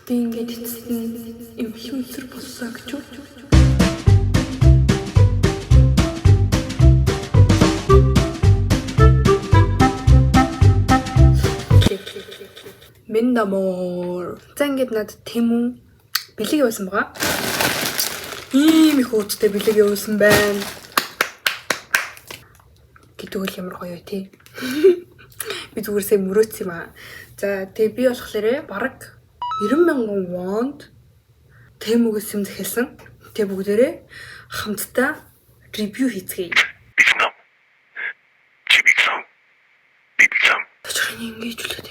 Би ингээд эцэст нь инфлюенсер болсоо гэж үү? Мэндамор. За ингээд надад Тэмүн бэлэг явуулсан байгаа. Ийм их өөдтэй бэлэг явуулсан байна. Тэгвэл ямар гоё тий. Би зүгээрсээ мөрөөц юм аа. За тэгээ би болохоор бараг 90,000 вонд Тэмүгээс юм захиалсан. Тэгээ бүгдээрээ хамтдаа ревю хийцгээе. Тэчрэн ингэж үлээд.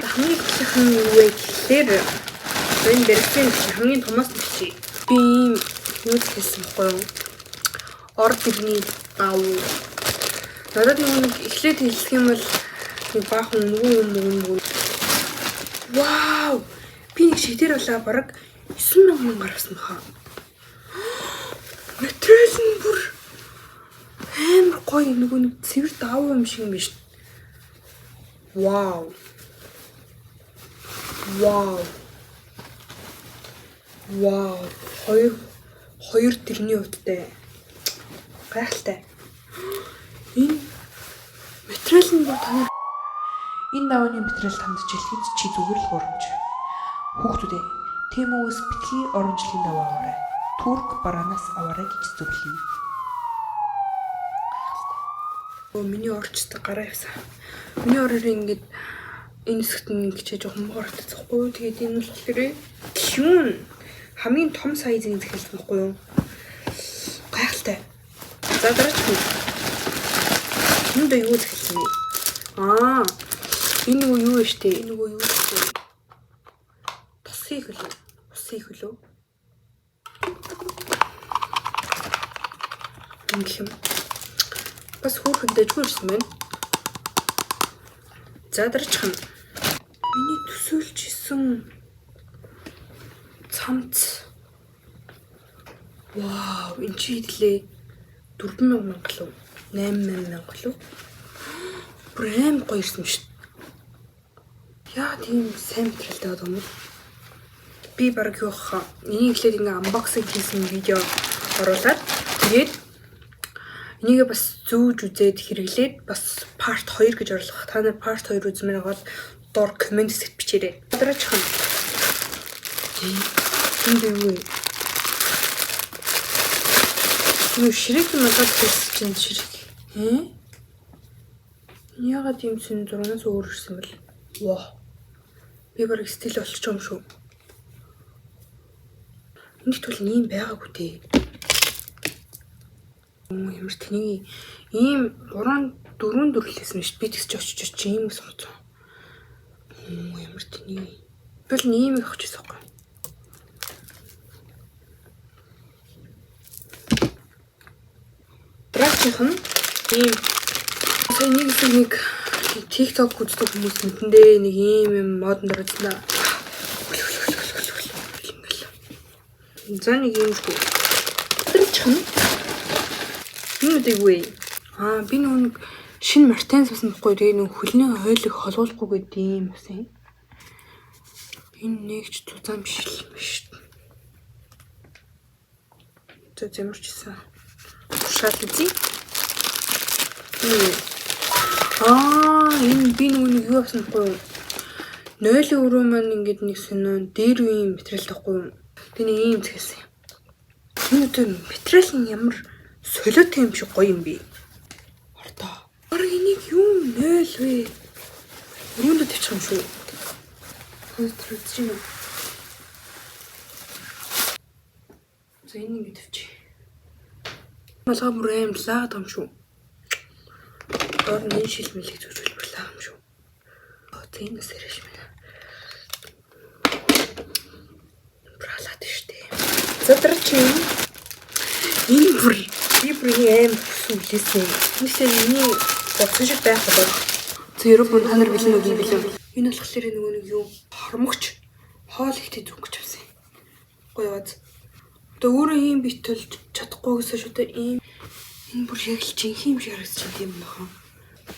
Хамгийн иххэн юу вэ гэхээр энэ дэрсэн хамгийн томоос бичиж. Би ийм юу захиалсан байхгүй юу? Ордны гав. Надад нэг эхлээд хэлэх юм бол нэг баахан өнгөө. Вау! Би нэг шидээр болоо бараг 9,000 гаргасан баха. Материал нь бүр амар гоё нэг цэвэр даав юм шиг юм биш. Вау. Хоёр тэрний уттай. Гайхалтай. Энэ материал нь тань энэ давааны материал танд жилхэд чи зүгээр л горомж. Хүүхдүүдээ Тэмүгээс битгий оронжлын даваа аваарай. Турк бараанаас аваарай гэж зөвлөе. Миний орчтой гараа явсан. Миний ороор ингээд энэ хэсэгт нь хичээж жоохон муурагдчихгүй. Тэгээд энэ нь болохоор кюн хамгийн том сайзын захиалсан байхгүй юу? Гайхалтай. За дараач нь. Энд юу захиалсан бэ? Энэ нөгөө юу вэ штэ? Энэ нөгөө юу вэ? Усын хөлөө. Ингэм. Бас хөөрхөн дэжгүй ирсэн байна. За дараачих нь. Миний төсөөлж исэн цамц. Вау, энэ чи хэдлээ 4,000 галуу, 8,000 галуу. Бүр амар гоё ирсэн шүү дээ. Яа тийм сайн материалтай байгаа юм бэ? Би бараг юу хаа. Энийг ихлээр ингээ анбоксинг хийсэн видео оруулаад тэгээд энийгээ бас зүүж үзээд хэрэглээд бас part 2 гэж оруулах. Та нар part 2 үзмээр бол доор комент хэсэгт бичээрэй. Дараачих нь. Энд юу вэ? Юу ширэг юм болоод хэлсэн чинь ширэг. Яагаад юм сэн зурнаас өөр ирсэн бэл? Ваа. Би бараг стил болчих юм шүү. Энд тэгвэл ийм байгаагүй дээ. Ямар тэнийг ийм 3-4 төрлөөсөн шүү. Би тэгж очиж ийм сонгоцсон. Ямар тэнийг. Би л ийм их очижсэн байхгүй. Драгчих нь ийм сая нэг TikTok үздэг хүмүүс мэдэндээ нэг ийм модон дөрөвдөө. За нэг юм шүү. Драгчих нь энэ үгүй. Би нэг шинэ мартен суусан байхгүй. Тэгээ нэг хөлний хойлог холгуулахгүй гэдэг юм байна. Энэ нэгч зузаан биш юм шүү. За зэмэрчсэн. Шал үзье. Энэ би нэг юу авсан байхгүй. Нойлын өрөө маань ингээд нэг сонин дээр үеийн материал тахгүй юм. Тэний ийм зэхсэн юм. Энэ үгүй материал нь ямар солиотой юм шиг гоё юм бэ? Ортоо. Бараг энийг юу нойл вэ? Өрөөндөө тавьчих юм шүү. Конструкц юм. За энийг тавьчих. Малгай бүр аим лаад юм шүү. Доор нь шилмэлийг зүжүүлбэр лаа юм шүү. Тэнэс эрэш мэнэ. Бралаад штэ. Задрч юм. Энэ бүр аим хүсүүлээсэн. Нийсээ миний боцсон шиг байх болоо. За ерөөбөн та нар бэлэн үгүй бэлэн. Энэ болохоор нөгөө нэг юу хормогч хоол ихтэй зүг гэж авсан. Гоё яз. Одоо өөрөө ийм бит төлж чадахгүй гэсэн шүү дээ. Энэ бүр яг л жинхэнэ юм шиг харагдаж байна юм байна.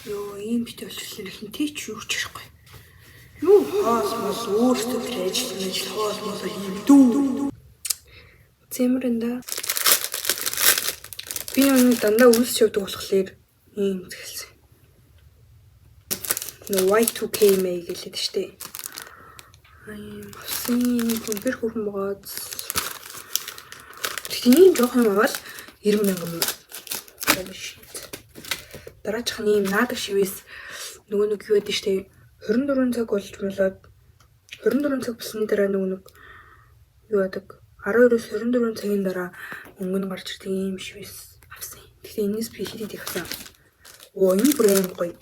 Йоо, ийм бит болчихлоо хинтэй ч юу ч ярихгүй. Юу хаос мол өөртөө л ажил хоол мол юм дүү. Зэмрэнда. Би өнөө дандаа үлс шивдэг болохоор ийм згэлсэн. Нөө Y2K мэй гэлээд штэ. Авсан компьютер хөрөн байгаа. Тэний жоох юм аваад 90,000 юм. Дараачих нь ийм наадаг шивээс нөгөө нэг юу гэдэг штэ 24 цаг болж болоод 24 цаг болсны дараа нөгөө нэг юу яадаг 12-оос 24 цагийн дараа өнгө нь гарч ирдэг ийм шивээс авсан. Тэгэхээр энэс би хэд ихсэн. Оо энэ бүр юм гоё.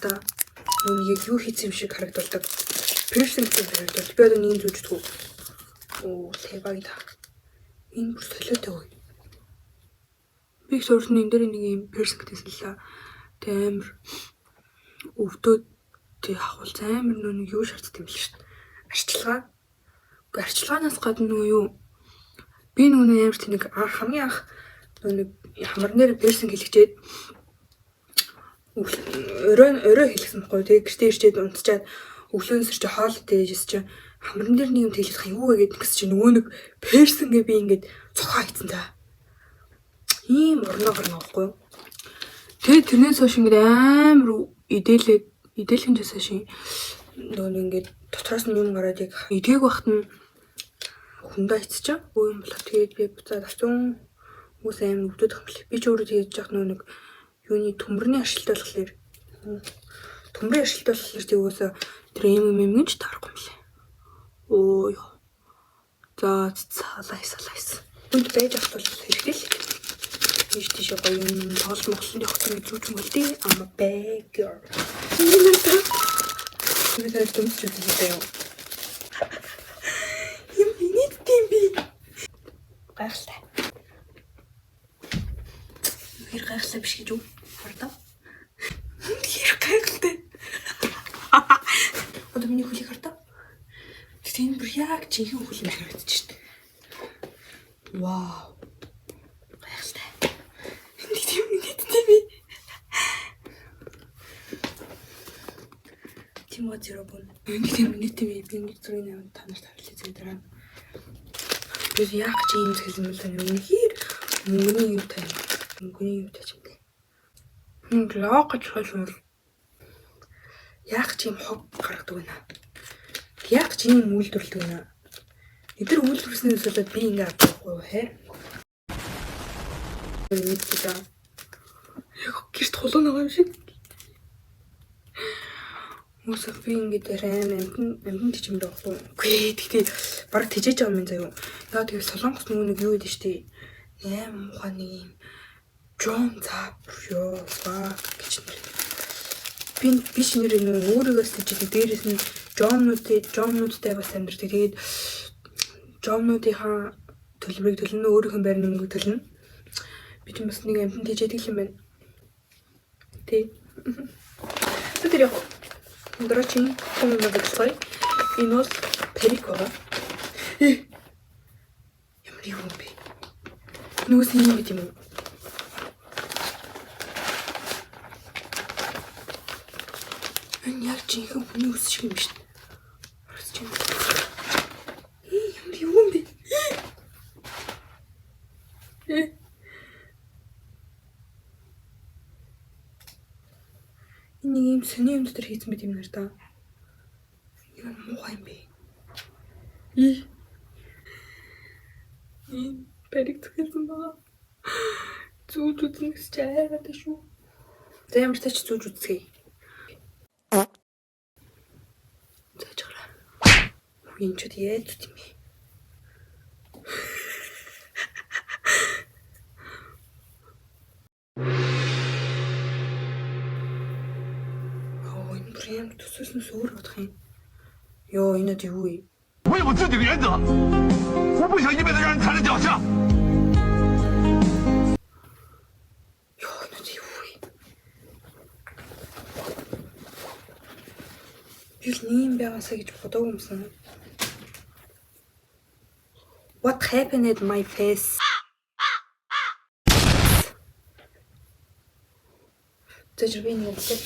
Одоо нөгөө яг юу хийсэн юм шиг харагддаг. Piercing гэж харагддаг. Би одоо нэг зүждэг. Оо сэвагда. Энэ бүр солиотой гоё. Би suurсан энэ дээр нэг юм piercing хийсэн л амар өвдөд тэг ахвал амар нүг юу шаарддаг юм л шүү дээ. Арчилгаа. Уу арчилгаанаас гадна нөгөө юу би нөгөө амар тэнэг хамгийн анх нөгөө хамар нэр piercing хийлгчээд өрөө хийлгсэн байхгүй тэг гэртээ ирчээд унтчаад өглөөнөөс чи хоол дээжс чи хамран дээр нэг юм тэлэх юу вэ гэдэг чи нөгөө нэг piercing гээ би ингээд цохоо хийцэн та. Ийм орноо байхгүй юу? Тэгээ тэрнээс хойш ингээд амар идэлхэн жисаа шин нөгөө ингээд дотроос нь юм гараад яг идээг багт нь хүндээ хийчихэ. Өө юм болоо тэгээд би буцаад авчун хүмүүс амар өвдөд хэмлээ. Би ч өөрөө тэгээд яах нөгөө нэг юуны төмөрний ашигтай болохоор төмрийн ашигтай болохоор тэгвөөсө тэр юм ч таарахгүй юм лээ. Оо ёо. За салайс. Хүнд байж авах бол хэрэгтэй л. Тийш тийш гоё юм тоол моглон явах гэж зүж юм болдий. I'm a bad girl. Би тэр төмс зүтгэдэг юм. Юм нэг тийм би. Гайхалтай. Хэр гайхалтай биш гэж юу? Хардаа. Хэр гайхалтай. Одоо миний хөлийг хардаа. Тийм бүр яг чихэн хөл харагдаж штт. Вау. Гайхалтай. Тимо зэробон. Нэг минут би нэг зүрийн навд та нарт хариулъя зэрэг дараа. Би яг ч ийм зэлсэн мэл тань үнэхээр мөнгөний юу тань. Мөнгөний юу тач юм бэ? Лог гэж хэлвэл яг ч ийм хог гаргадаг байна. Яг ч ийм үйлдвэрлэдэг байна. Эдгээр үйлдвэрлэснээс болоод би ингэ авахгүй хэ. Мэдээ. Яг гэрт хулуун байгаа юм шиг. Мосоо би ингэ амтэн тижмэр байхгүй. Үгүй тэгтээ баг тижээж байгаа юм заяа. Яа тэгээ солонгос нэг юу гэдэг штий. 8 ухааны юм Джон Запр ёо ба гэж нэр. Би шинээр нэг өөрөөс тийж дээрээс нь Джоннуудтай бас амьдрэх. Тэгээд Джоннуудынхаа төлбөрийг төлнө өөрийнх нь байрны мөнгө төлнө. Би ч бас нэг амтэн тийжээдэг юм байна. Тэ. Тэр яг дараа чинь юм бодчихлоо. Энэ бол перик байгаа. Ямар юм бэ? Нүгс юм бид юм уу? Энэ яг чинь хүний үс шиг юм шүү дээ. Харж байна. Ямар юм бэ? Энэ юм сони юм дотор хийсэн мэт юм нар та. Яа муухай юм бэ? Перик төгсөн баа. Зүүж үзэн гэж чаягаад шүү. За ямар ч тач зүүж үзье. Зажгараа. Энэ ч яа зүт юм бэ? Оо энэ прям төсөөснөөс өөр бодох юм. Ёо энэ юу вэ? 我有我自己的原则，我不想一辈子让人踩在脚下。 Би ийм байгаасаа гэж бодоогүй юмсан. What happened at my face? تجربين يمكن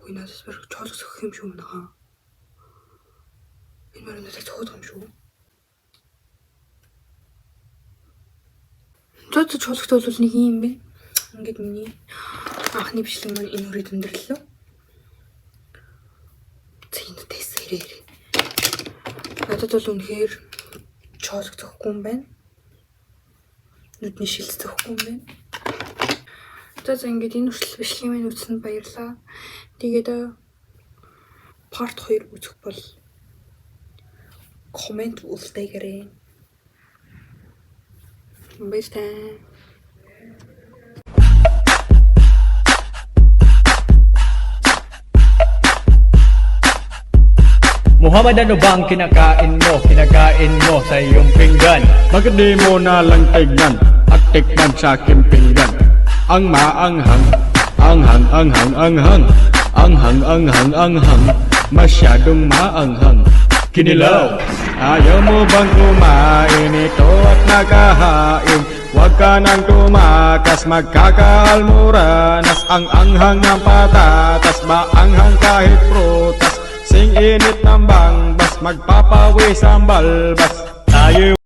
Ой, надаас бараг чоолох сөхөх юм шүү наа. Энэ мөр надад цохоод юм шүү. Цоц чоолохтой бол нэг юм бэ. Ингээд миний анхны бичлэг маань энэ үрээд өндөрлөө. Цэнд тэсэрээр. Надад бол үнэхээр чоолох зөхгүй юм байна. Нүдний шилж зөхгүй юм байна. За ингээд энэ хүртэл бичлэгийн минь үзсэнд баярлалаа. Тэгээд part 2 үзэх бол комент үлдээгээрэй. Баярлалаа. Muhammad, ano bang kinakain mo sa iyong pinggan? Bakit di mo na lang tignan at tikman sa aking pinggan? Ang maanghang, anghang, masyadong maanghang. Kinilaw, ayaw mo bang kumain ito at nakahain? Huwag ka nang tumakas, magkakaalmuranas. Ang anghang ng patatas, maanghang kahit prutas. Sing init ng bangbas, magpapawis ang balbas. Tayo